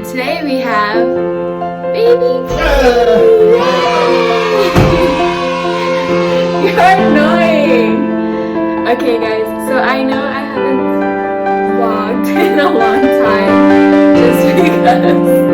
And today we have baby T. You're annoying. Okay guys, so I know I haven't vlogged in a long time just because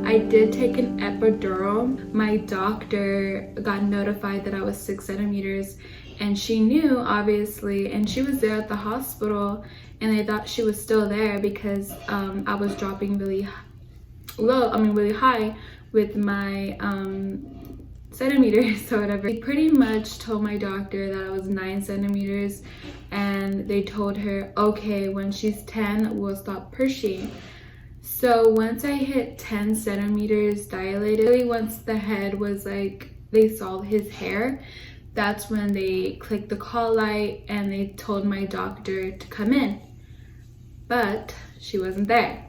I did take an epidural. My doctor got notified that I was 6 centimeters and she knew, obviously, and she was there at the hospital and they thought she was still there because I was dropping really really high with my centimeters or whatever. They pretty much told my doctor that I was 9 centimeters and they told her, okay, when she's 10, we'll stop pushing. So once I hit 10 centimeters dilated, really once the head was like, they saw his hair, that's when they clicked the call light and they told my doctor to come in. But she wasn't there.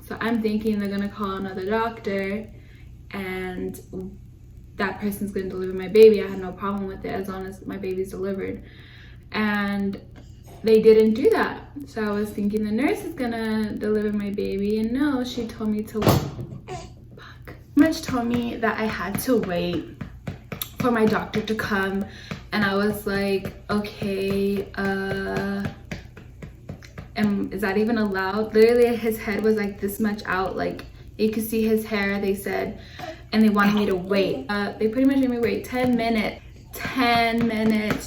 So I'm thinking they're gonna call another doctor and that person's gonna deliver my baby. I had no problem with it as long as my baby's delivered. And they didn't do that. So I was thinking the nurse is gonna deliver my baby, and no, she told me to much told me that I had to wait for my doctor to come, and I was like, okay, is that even allowed? Literally his head was like this much out, like you could see his hair, they said, and they wanted me to wait. They pretty much made me wait 10 minutes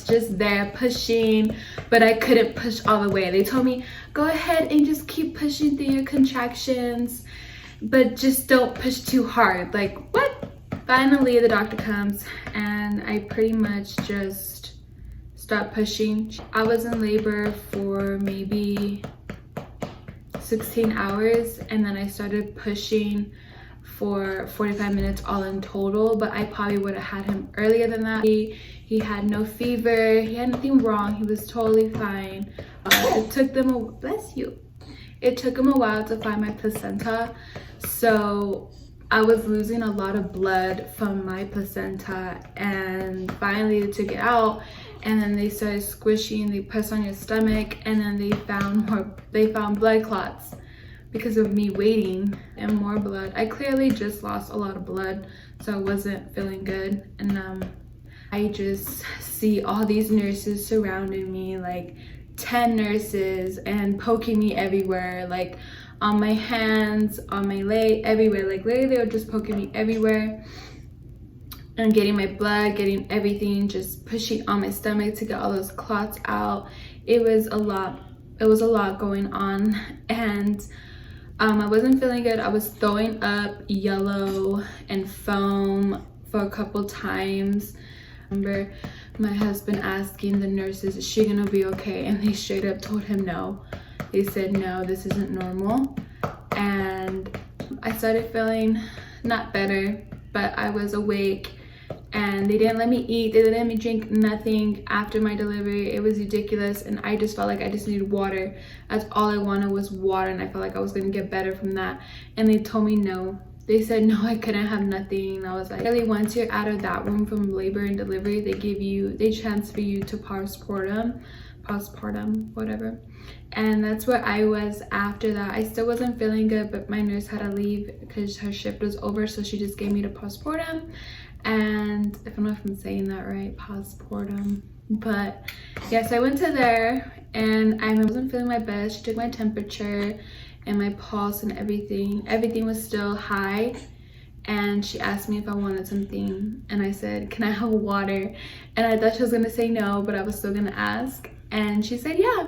just there pushing, but I couldn't push all the way. They told me, go ahead and just keep pushing through your contractions, but just don't push too hard. Like, what? Finally, the doctor comes and I pretty much just stopped pushing. I was in labor for maybe 16 hours and then I started pushing for 45 minutes all in total, but I probably would have had him earlier than that. He had no fever, he had nothing wrong, he was totally fine. It took them it took him a while to find my placenta, so I was losing a lot of blood from my placenta, and finally they took it out and then they started squishing, they pressed on your stomach, and then they found blood clots because of me waiting and more blood. I clearly just lost a lot of blood, so I wasn't feeling good. And I just see all these nurses surrounding me, like 10 nurses, and poking me everywhere, like on my hands, on my leg, everywhere. Like literally they were just poking me everywhere and getting my blood, getting everything, just pushing on my stomach to get all those clots out. It was a lot going on, and I wasn't feeling good. I was throwing up yellow and foam for a couple times. I remember my husband asking the nurses, is she gonna be okay? And they straight up told him no. They said, no, this isn't normal. And I started feeling not better, but I was awake and they didn't let me eat, they didn't let me drink nothing after my delivery. It was ridiculous, and I just felt like I just needed water. That's all I wanted was water, and I felt like I was gonna get better from that. And they told me no. They said no, I couldn't have nothing. I was like, really, once you're out of that room from labor and delivery, they transfer you to postpartum. postpartum, whatever. And that's where I was after that. I still wasn't feeling good, but my nurse had to leave because her shift was over, so she just gave me the postpartum. And I don't know if I'm saying that right, postpartum, but yes, I went to there and I wasn't feeling my best. She took my temperature and my pulse and everything was still high. And she asked me if I wanted something, and I said, can I have water? And I thought she was gonna say no, but I was still gonna ask, and she said yeah.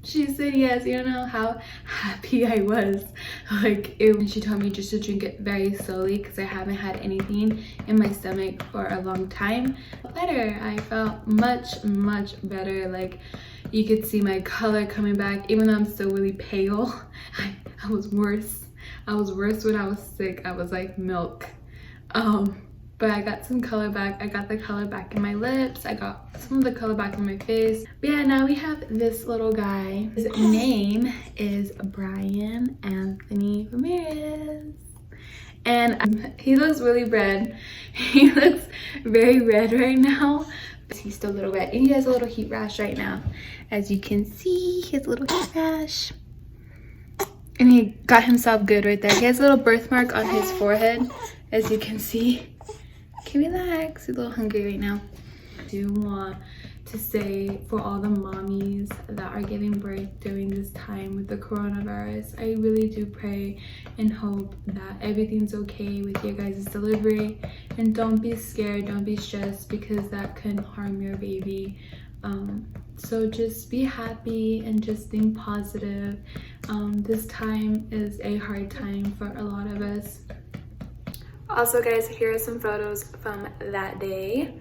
She said yes. You don't know how happy I was. Like, she told me just to drink it very slowly because I haven't had anything in my stomach for a long time. Better. I felt much better. Like, you could see my color coming back, even though I'm still really pale. I was worse. I was worse when I was sick. I was like milk. But I got some color back. I got the color back in my lips. I got some of the color back in my face. But yeah, now we have this little guy. His name is Brian Anthony Ramirez. And he looks really red. He looks very red right now. He's still a little red. And he has a little heat rash right now. As you can see, he has a little heat rash. And he got himself good right there. He has a little birthmark on his forehead, as you can see. Can relax. He's a little hungry right now. I do want to say, for all the mommies that are giving birth during this time with the coronavirus, I really do pray and hope that everything's okay with your guys' delivery. And don't be scared, don't be stressed, because that can harm your baby. So just be happy and just think positive. This time is a hard time for a lot of us. Also guys, here are some photos from that day.